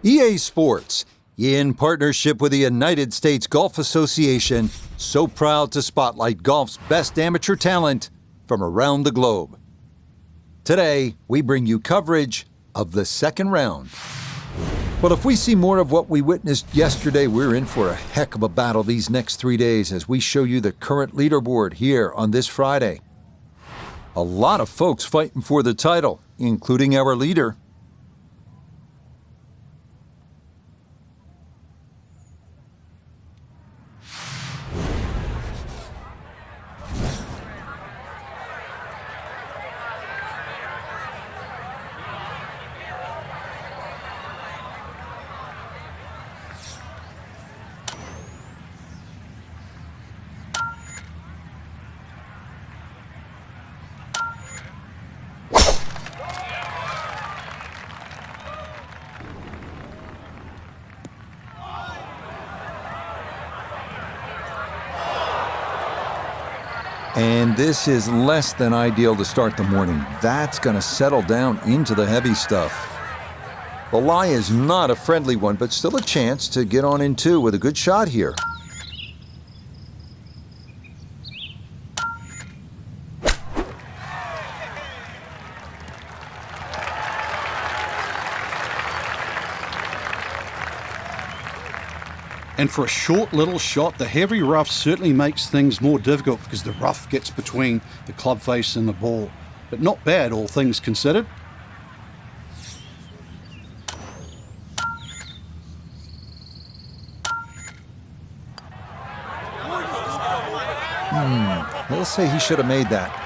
EA Sports, in partnership with the United States Golf Association, so proud to spotlight golf's best amateur talent from around the globe. Today, we bring you coverage of the second round. Well, if we see more of what we witnessed yesterday, we're in for a heck of a battle these next 3 days as we show you the current leaderboard here on this Friday. A lot of folks fighting for the title, including our leader. And this is less than ideal to start the morning. That's going to settle down into the heavy stuff. The lie is not a friendly one, but still a chance to get on in two with a good shot here. And for a short little shot, the heavy rough certainly makes things more difficult because the rough gets between the club face and the ball. But not bad, all things considered. They'll say he should have made that.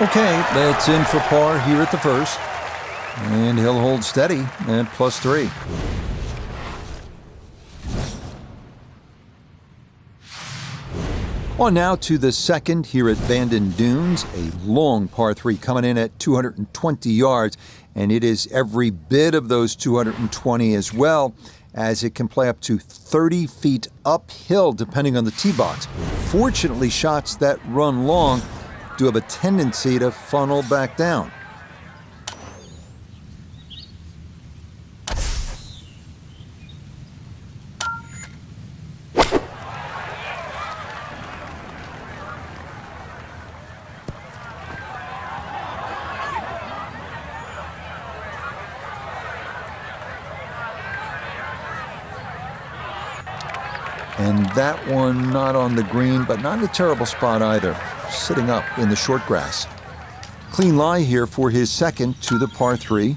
Okay, that's in for par here at the first. And he'll hold steady at +3. On now to the second here at Bandon Dunes, a long par 3 coming in at 220 yards, and it is every bit of those 220 as well, as it can play up to 30 feet uphill depending on the tee box. Fortunately, shots that run long do have a tendency to funnel back down. And that one not on the green, but not in a terrible spot either, sitting up in the short grass. Clean lie here for his second to the par 3.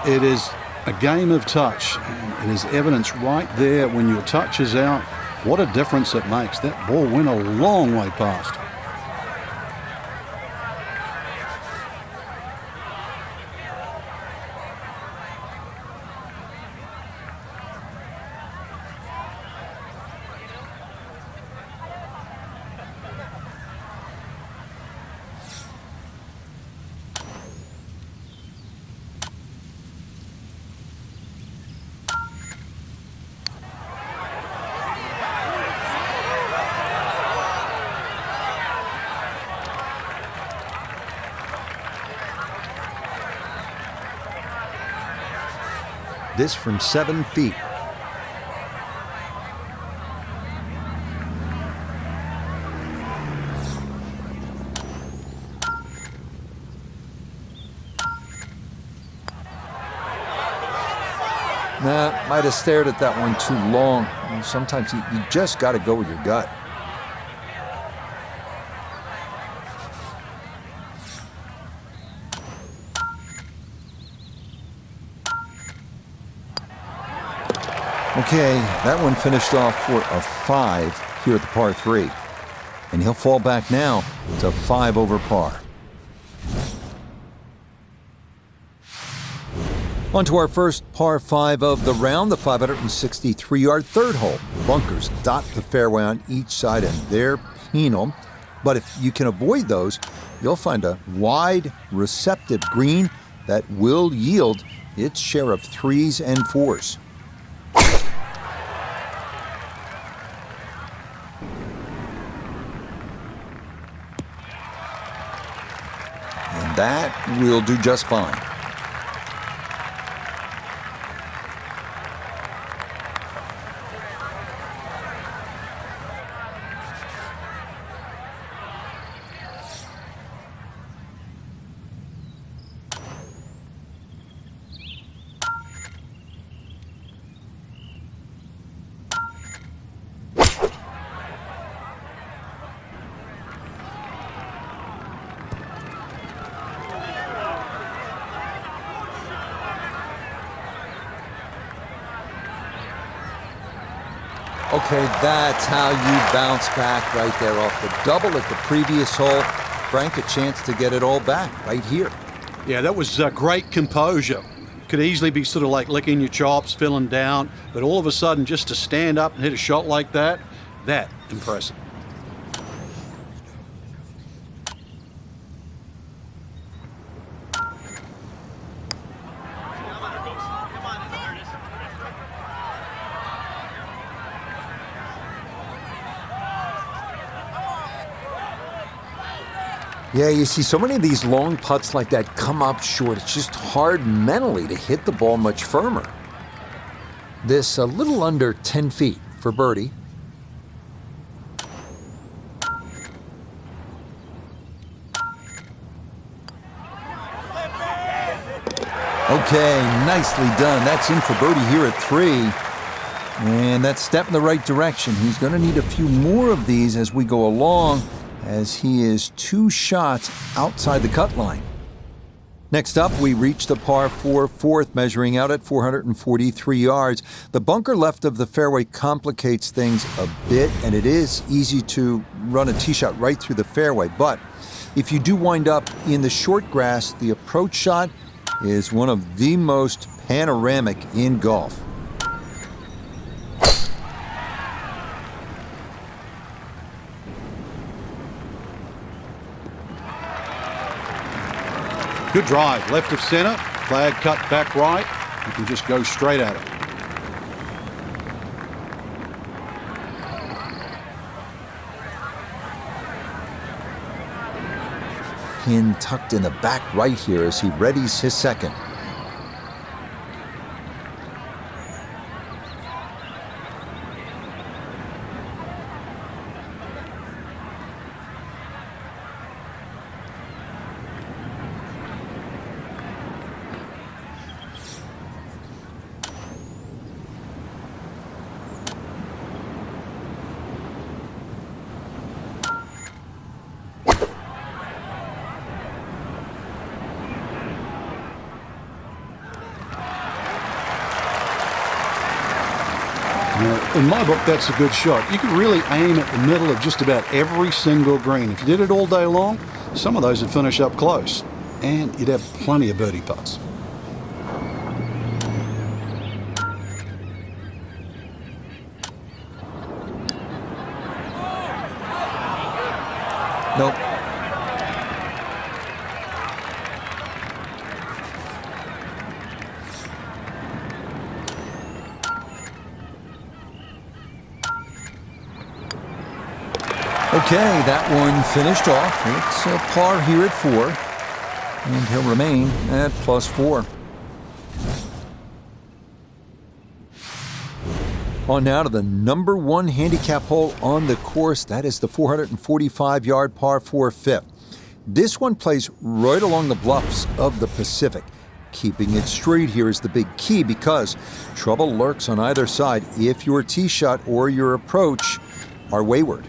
It is a game of touch, and it is evidence right there when your touch is out, what a difference it makes. That ball went a long way past. This from 7 feet. Might have stared at that one too long. Sometimes you just got to go with your gut. Okay, that one finished off for a 5 here at the par 3. And he'll fall back now to 5 over par. On to our first par 5 of the round, the 563-yard third hole. Bunkers dot the fairway on each side, and they're penal. But if you can avoid those, you'll find a wide, receptive green that will yield its share of 3s and 4s. And that will do just fine. Okay, that's how you bounce back right there off the double at the previous hole. Frank, a chance to get it all back right here. Yeah, that was great composure. Could easily be sort of like licking your chops, feeling down, but all of a sudden just to stand up and hit a shot like that, impressive. Yeah, you see so many of these long putts like that come up short. It's just hard mentally to hit the ball much firmer. This a little under 10 feet for birdie. Okay, nicely done. That's in for birdie here at 3. And that's a step in the right direction. He's going to need a few more of these as we go along, as he is 2 shots outside the cut line. Next up, we reach the par 4 fourth, measuring out at 443 yards. The bunker left of the fairway complicates things a bit, and it is easy to run a tee shot right through the fairway. But if you do wind up in the short grass, the approach shot is one of the most panoramic in golf. Good drive, left of center, flag cut back right. You can just go straight at it. Pin tucked in the back right here as he readies his second. In my book, that's a good shot. You can really aim at the middle of just about every single green. If you did it all day long, some of those would finish up close, and you'd have plenty of birdie putts. Nope. Okay, that one finished off. It's a par here at 4, and he'll remain at +4. On now to the number 1 handicap hole on the course. That is the 445-yard par 4 fifth. This one plays right along the bluffs of the Pacific. Keeping it straight here is the big key, because trouble lurks on either side if your tee shot or your approach are wayward.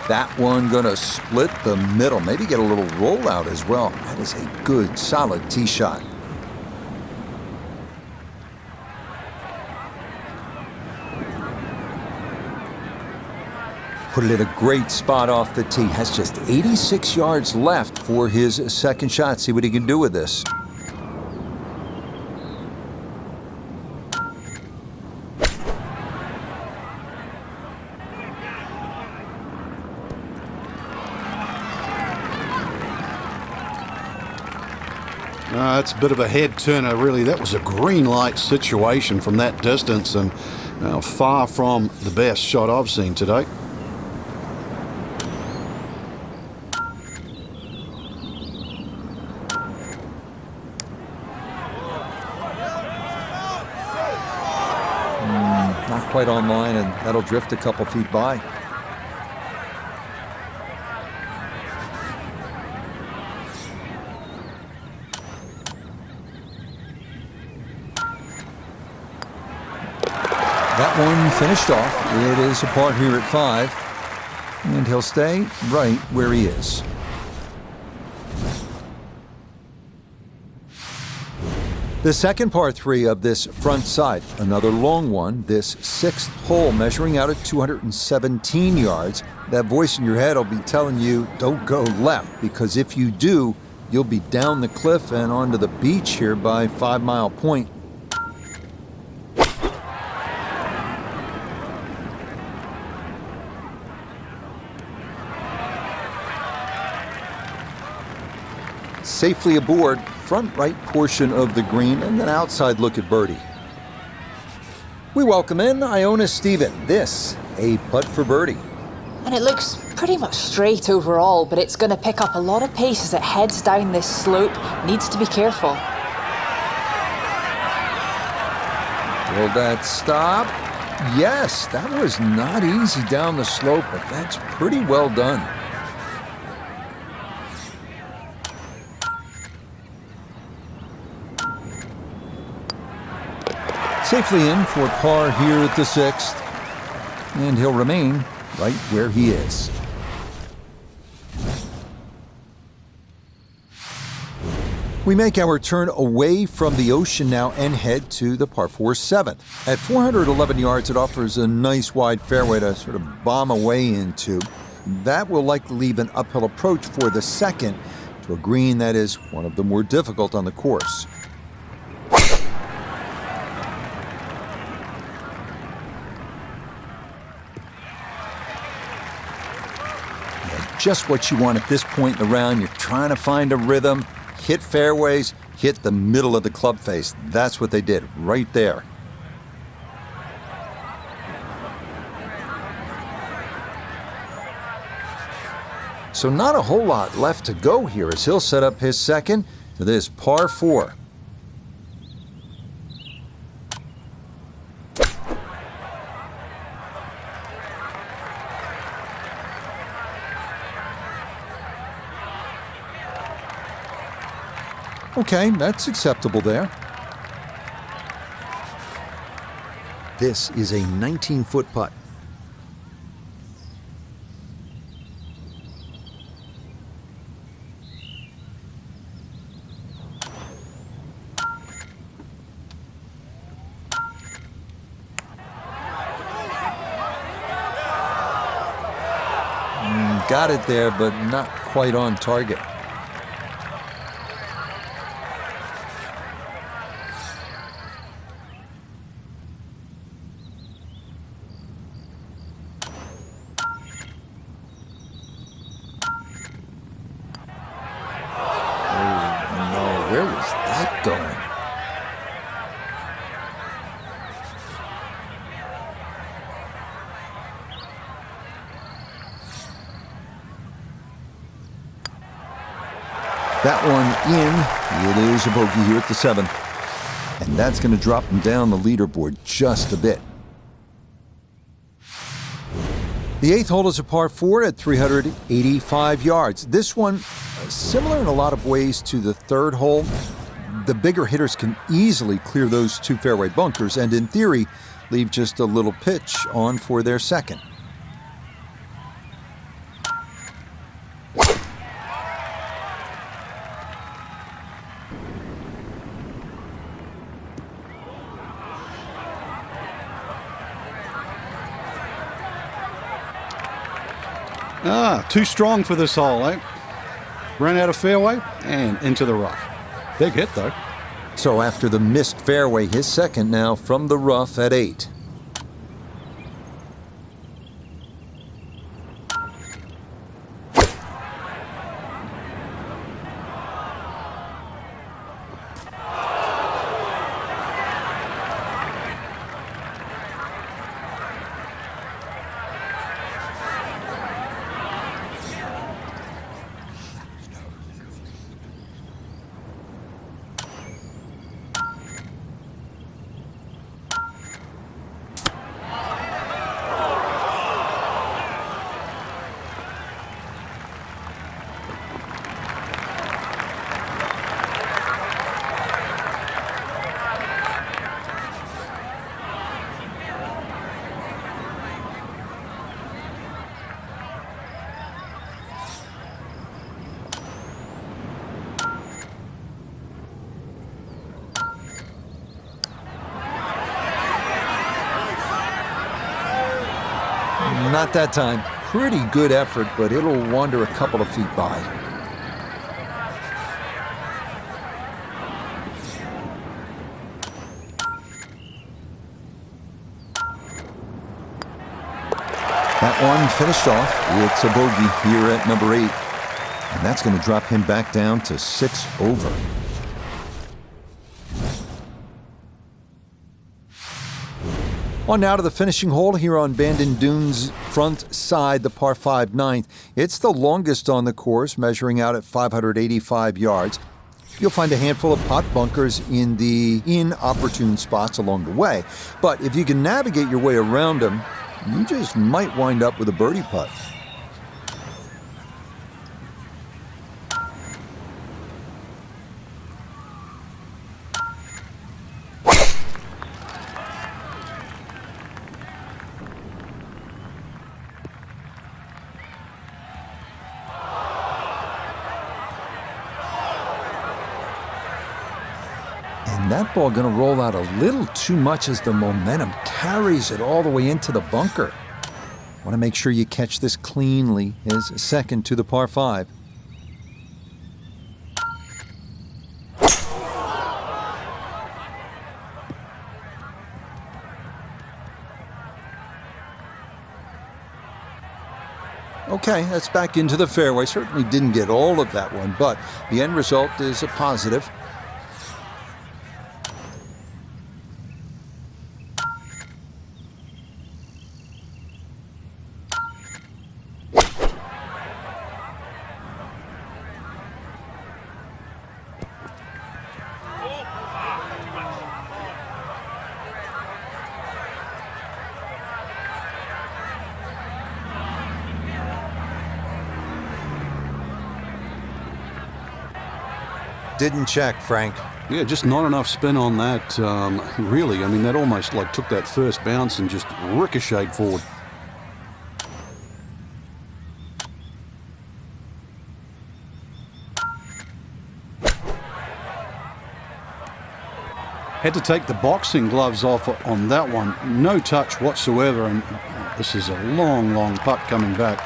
That one gonna split the middle, maybe get a little rollout as well. That is a good, solid tee shot. Put it at a great spot off the tee. Has just 86 yards left for his second shot. See what he can do with this. That's a bit of a head turner, really. That was a green light situation from that distance, and far from the best shot I've seen today. Not quite on line, and that'll drift a couple feet by. That one finished off. It is a par here at 5, and he'll stay right where he is. The second par 3 of this front side, another long one, this 6th hole measuring out at 217 yards. That voice in your head will be telling you, don't go left, because if you do, you'll be down the cliff and onto the beach here by 5 Mile Point. Safely aboard, front right portion of the green, and an outside look at birdie. We welcome in Iona Stephen. This, a putt for birdie. And it looks pretty much straight overall, but it's going to pick up a lot of pace as it heads down this slope. Needs to be careful. Will that stop? Yes, that was not easy down the slope, but that's pretty well done. Safely in for par here at the 6th, and he'll remain right where he is. We make our turn away from the ocean now and head to the par 4 7th. At 411 yards, it offers a nice wide fairway to sort of bomb away into. That will likely leave an uphill approach for the second to a green that is one of the more difficult on the course. Just what you want at this point in the round. You're trying to find a rhythm, hit fairways, hit the middle of the club face. That's what they did right there. So not a whole lot left to go here as he'll set up his second to this par 4. Okay, that's acceptable there. This is a 19-foot putt. Got it there, but not quite on target. Where was that going? That one in. It is a bogey here at the 7th. And that's going to drop him down the leaderboard just a bit. The 8th hole is a par 4 at 385 yards. This one, similar in a lot of ways to the 3rd hole. The bigger hitters can easily clear those 2 fairway bunkers and, in theory, leave just a little pitch on for their second. Too strong for this hole, eh? Ran out of fairway and into the rough. Big hit, though. So after the missed fairway, his second now from the rough at 8. not that time. Pretty good effort, but it'll wander a couple of feet by. That one finished off. It's a bogey here at number 8. And that's going to drop him back down to 6 over. On now to the finishing hole here on Bandon Dunes' front side, the par 5 9th. It's the longest on the course, measuring out at 585 yards. You'll find a handful of pot bunkers in the inopportune spots along the way. But if you can navigate your way around them, you just might wind up with a birdie putt. And that ball going to roll out a little too much as the momentum carries it all the way into the bunker. Want to make sure you catch this cleanly as second to the par 5. Okay, that's back into the fairway. Certainly didn't get all of that one, but the end result is a positive. Didn't check, Frank. Yeah, just not enough spin on that, really. I mean, that almost like took that first bounce and just ricocheted forward. Had to take the boxing gloves off on that one. No touch whatsoever, and this is a long, long putt coming back.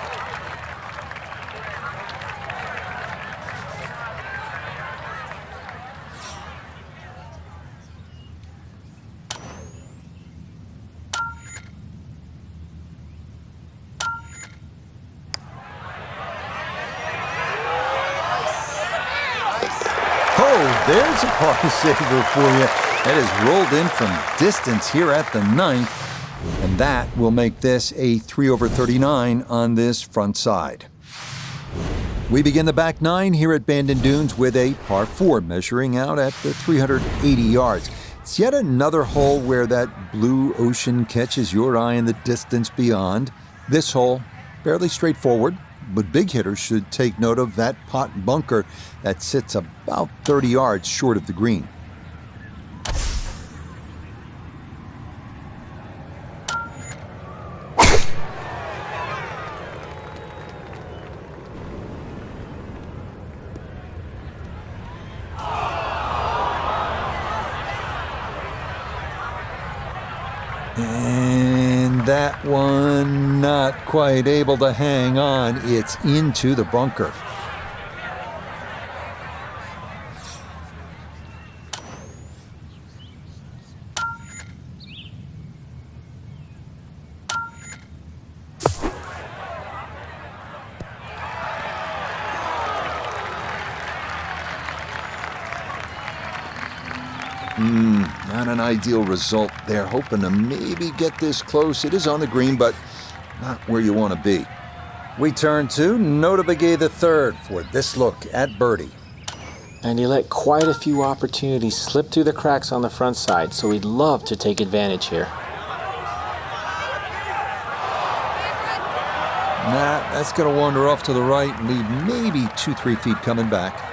Oh, there's a par saver for you. That is rolled in from distance here at the 9th, and that will make this a 3 over 39 on this front side. We begin the back 9 here at Bandon Dunes with a par 4 measuring out at the 380 yards. It's yet another hole where that blue ocean catches your eye in the distance beyond. This hole, fairly straightforward, but big hitters should take note of that pot bunker that sits about 30 yards short of the green. And that one not quite able to hang on. It's into the bunker. Not an ideal result there. Hoping to maybe get this close. It is on the green, but not where you want to be. We turn to Nota Begay III for this look at birdie. And he let quite a few opportunities slip through the cracks on the front side, so he'd love to take advantage here. That's going to wander off to the right and leave maybe 2-3 feet coming back.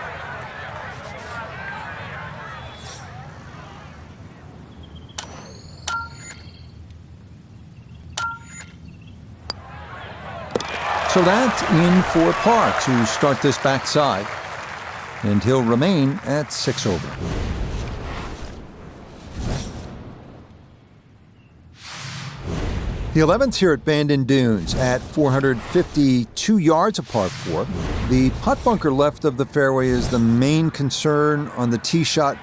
So that's in for par to start this backside, and he'll remain at 6 over. The 11th here at Bandon Dunes at 452 yards, a par 4. The putt bunker left of the fairway is the main concern on the tee shot.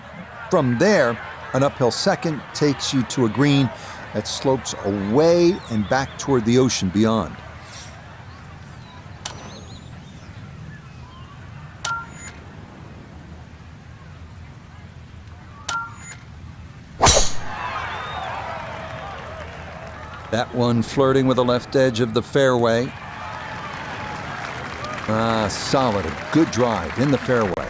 From there, an uphill second takes you to a green that slopes away and back toward the ocean beyond. That one flirting with the left edge of the fairway. Solid, a good drive in the fairway.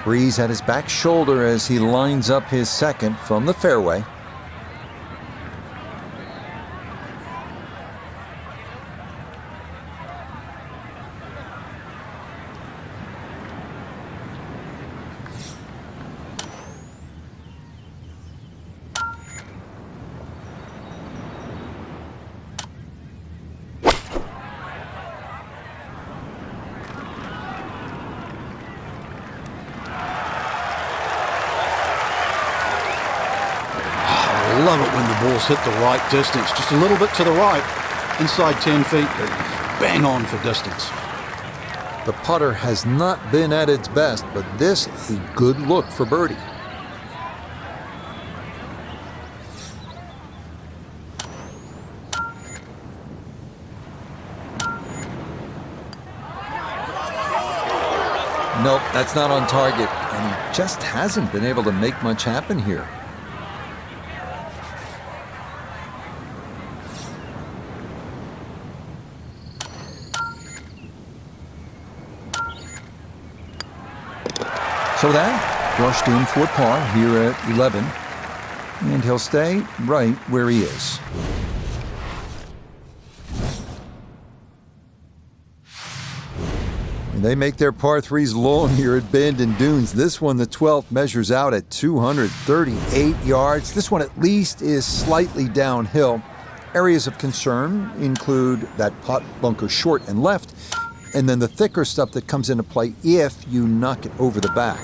Breeze at his back shoulder as he lines up his second from the fairway. Love it when the balls hit the right distance, just a little bit to the right, inside 10 feet, but bang on for distance. The putter has not been at its best, but this is a good look for birdie. Nope, that's not on target, and he just hasn't been able to make much happen here. So that brushed in for par here at 11, and he'll stay right where he is. And they make their par 3s long here at Bandon Dunes. This one, the 12th, measures out at 238 yards. This one at least is slightly downhill. Areas of concern include that putt bunker short and left, and then the thicker stuff that comes into play if you knock it over the back.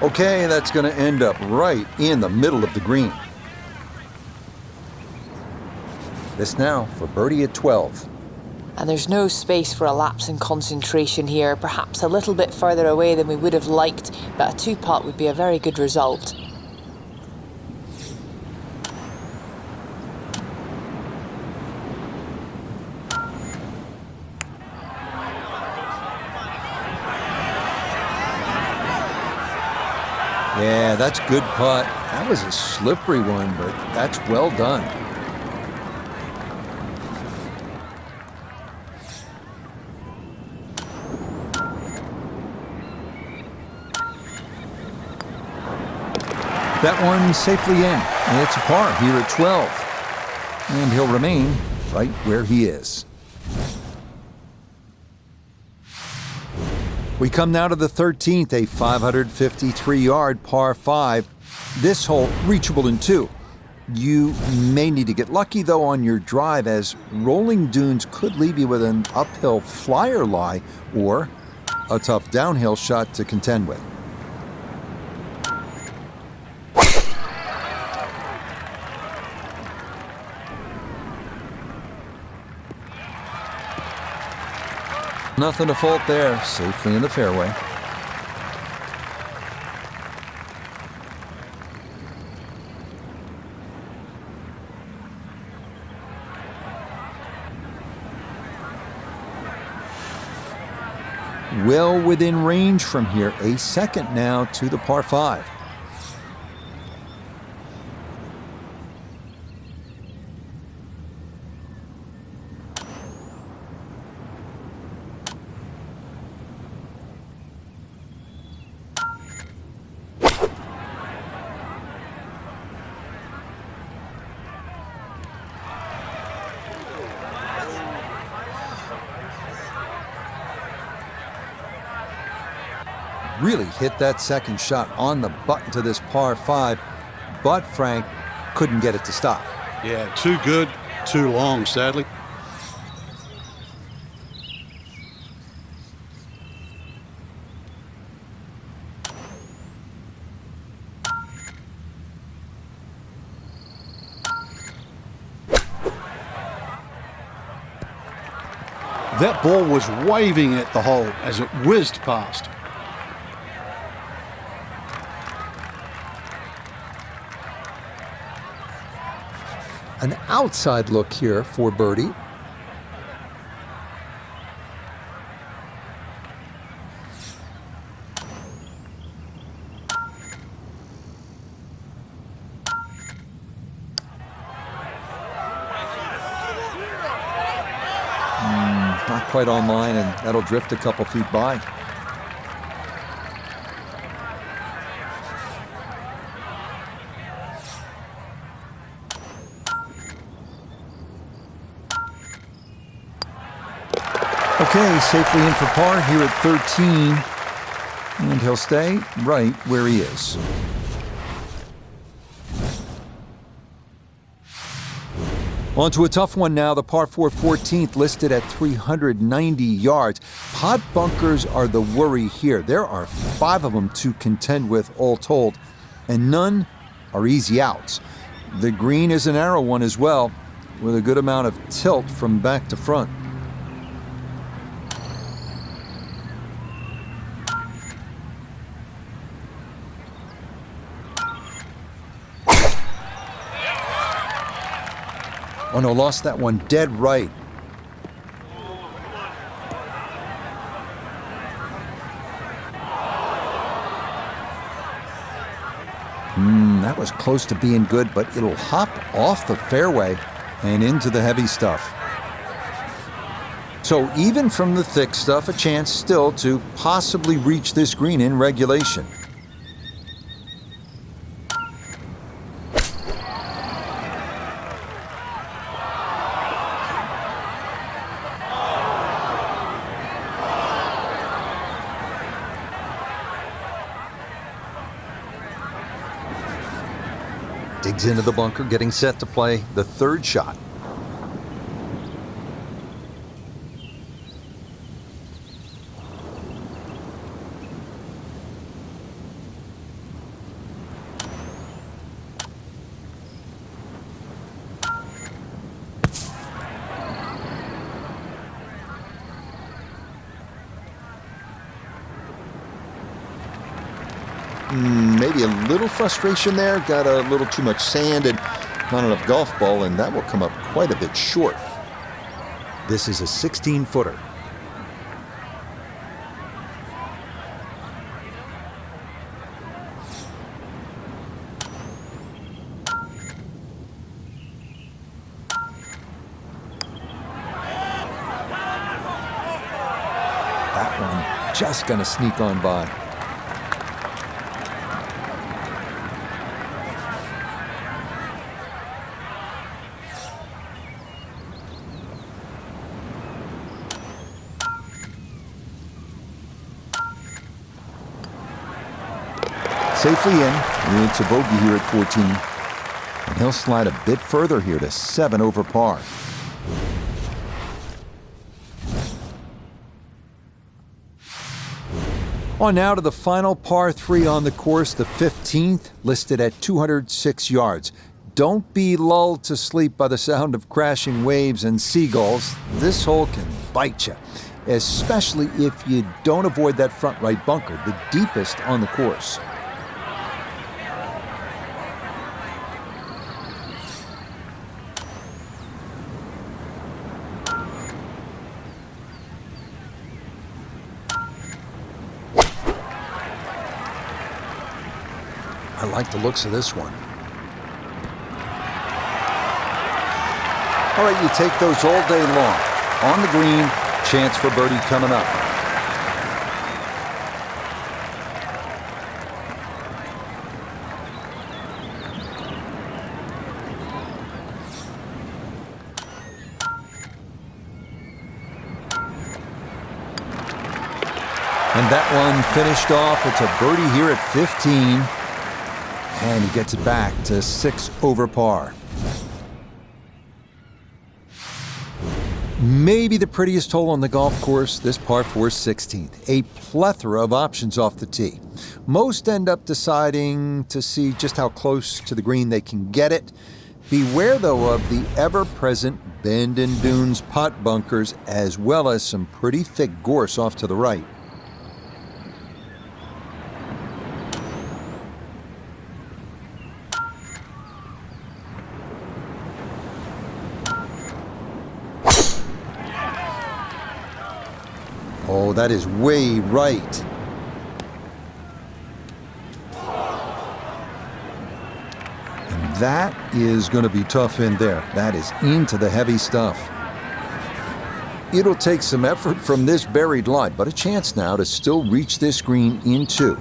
Okay, that's going to end up right in the middle of the green. This now for birdie at 12. And there's no space for a lapse in concentration here, perhaps a little bit further away than we would have liked, but a 2-putt would be a very good result. Yeah, that's good putt. That was a slippery one, but that's well done. That one safely in, and it's a par here at 12. And he'll remain right where he is. We come now to the 13th, a 553-yard par 5. This hole reachable in 2. You may need to get lucky, though, on your drive, as rolling dunes could leave you with an uphill flyer lie or a tough downhill shot to contend with. Nothing to fault there, safely in the fairway. Well within range from here, a second now to the par 5. Really hit that second shot on the button to this par 5. but Frank couldn't get it to stop. Yeah, too good, too long, sadly. That ball was waving at the hole as it whizzed past. An outside look here for birdie. Not quite on line, and that'll drift a couple feet by. Okay, safely in for par here at 13, and he'll stay right where he is. On to a tough one now, the par 4 14th listed at 390 yards. Pot bunkers are the worry here. There are 5 of them to contend with all told, and none are easy outs. The green is a narrow one as well, with a good amount of tilt from back to front. Oh no, lost that one dead right. That was close to being good, but it'll hop off the fairway and into the heavy stuff. So even from the thick stuff, a chance still to possibly reach this green in regulation. Digs into the bunker, getting set to play the third shot. Maybe a little frustration there, got a little too much sand and not enough golf ball, and that will come up quite a bit short. This is a 16-footer. That one just gonna sneak on by. Safely in, it's a bogey here at 14, and he'll slide a bit further here to 7 over par. On now to the final par 3 on the course, the 15th, listed at 206 yards. Don't be lulled to sleep by the sound of crashing waves and seagulls. This hole can bite you, especially if you don't avoid that front right bunker, the deepest on the course. I like the looks of this one. All right, you take those all day long. On the green, chance for birdie coming up. And that one finished off. It's a birdie here at 15. And he gets it back to 6 over par. Maybe the prettiest hole on the golf course, this par 4 16th. A plethora of options off the tee. Most end up deciding to see just how close to the green they can get it. Beware, though, of the ever-present bend and dunes pot bunkers, as well as some pretty thick gorse off to the right. Oh, that is way right. And that is going to be tough in there. That is into the heavy stuff. It'll take some effort from this buried line, but a chance now to still reach this green in 2.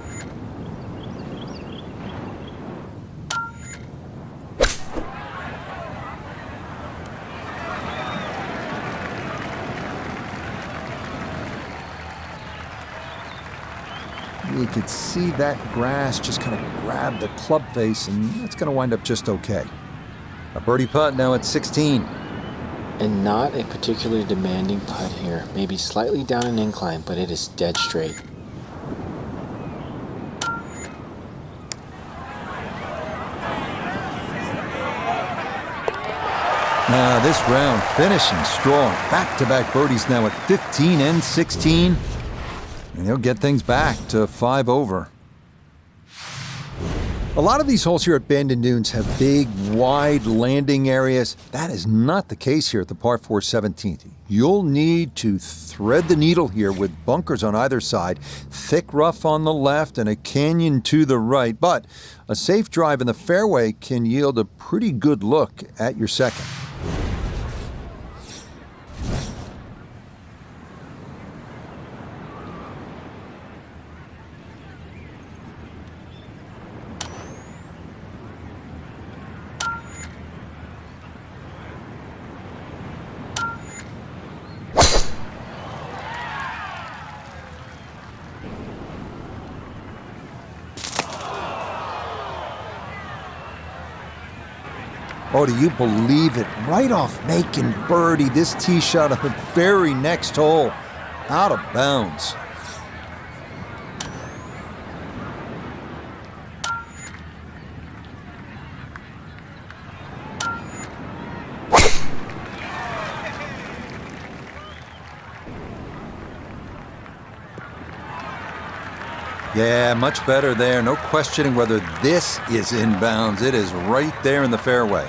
You could see that grass just kind of grab the club face, and that's going to wind up just okay. A birdie putt now at 16. And not a particularly demanding putt here. Maybe slightly down an incline, but it is dead straight. Now this round finishing strong. Back-to-back birdies now at 15 and 16. And they'll get things back to 5 over. A lot of these holes here at Bandon Dunes have big, wide landing areas. That is not the case here at the par 4 17th. You'll need to thread the needle here with bunkers on either side, thick rough on the left, and a canyon to the right. But a safe drive in the fairway can yield a pretty good look at your second. Oh, do you believe it? Right off making birdie, this tee shot on the very next hole. Out of bounds. Yeah, much better there. No questioning whether this is inbounds. It is right there in the fairway.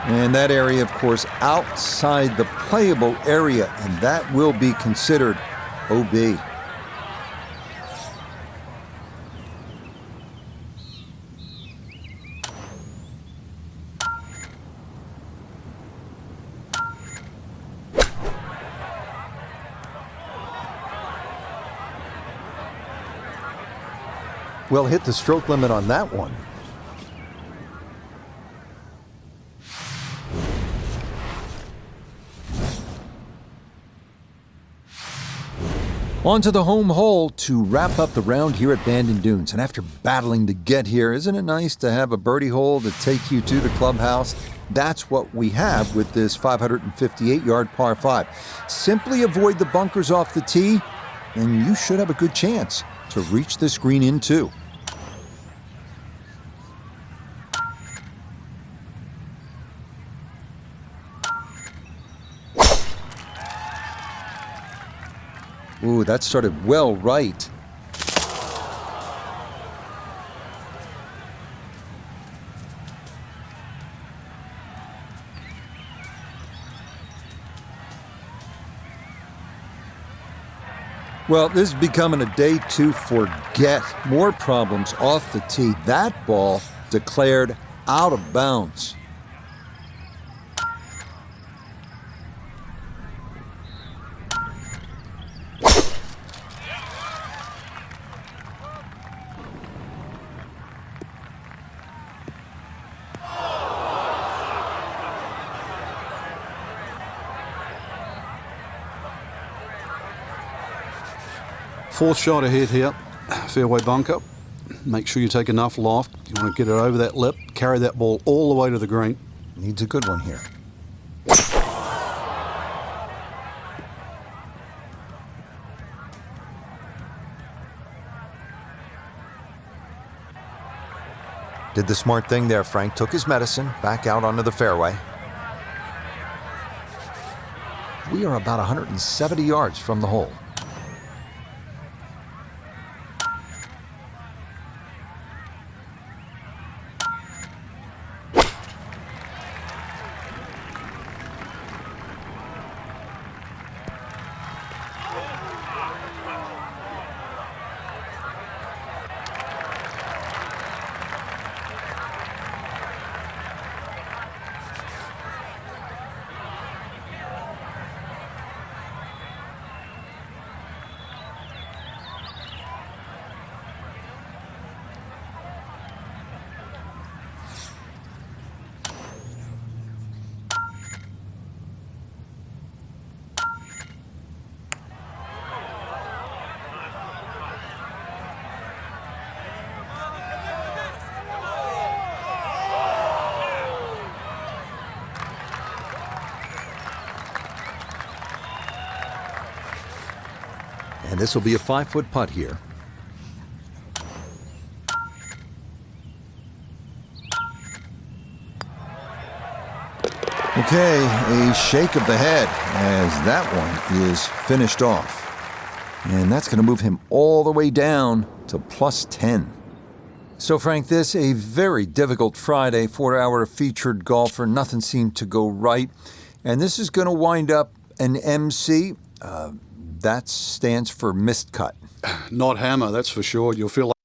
And that area, of course, outside the playable area, and that will be considered OB. Well, hit the stroke limit on that one. On to the home hole to wrap up the round here at Bandon Dunes. And after battling to get here, isn't it nice to have a birdie hole to take you to the clubhouse? That's what we have with this 558-yard par 5. Simply avoid the bunkers off the tee, and you should have a good chance to reach this green in 2. Ooh, that started well right. Well, this is becoming a day to forget. More problems off the tee. That ball declared out of bounds. Fourth shot ahead here, fairway bunker. Make sure you take enough loft. You want to get it over that lip, carry that ball all the way to the green. Needs a good one here. Did the smart thing there, Frank. Took his medicine, back out onto the fairway. We are about 170 yards from the hole. And this will be a 5-foot putt here. Okay, a shake of the head as that one is finished off. And that's going to move him all the way down to +10. So, Frank, this a very difficult Friday for our featured golfer. Nothing seemed to go right. And this is going to wind up an MC. That stands for missed cut. Not hammer, that's for sure. You'll feel like